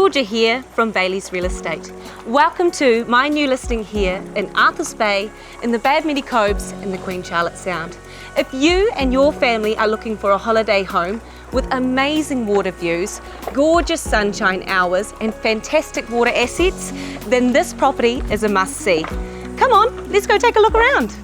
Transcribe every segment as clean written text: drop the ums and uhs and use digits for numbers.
Georgia here from Bayleys Real Estate. Welcome to my new listing here in Arthurs Bay in the Badminton Coves in the Queen Charlotte Sound. If you and your family are looking for a holiday home with amazing water views, gorgeous sunshine hours and fantastic water assets, then this property is a must-see. Come on, let's go take a look around.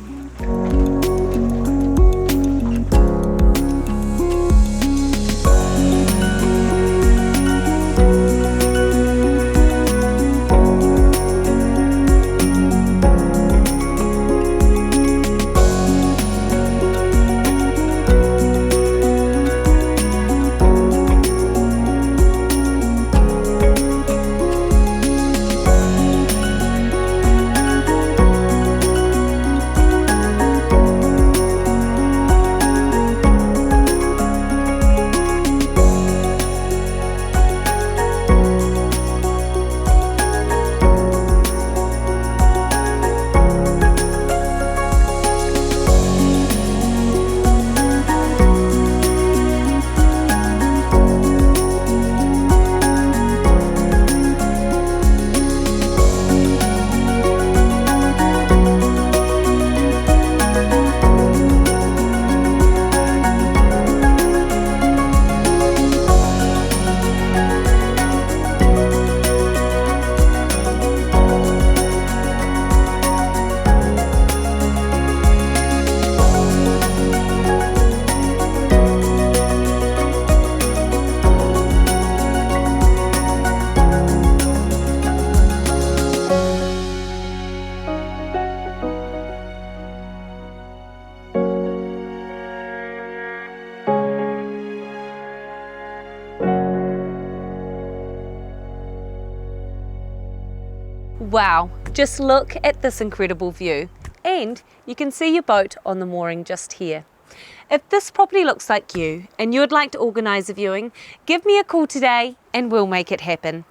Wow, just look at this incredible view, and you can see your boat on the mooring just here. If this property looks like you and you'd like to organise a viewing, give me a call today and we'll make it happen.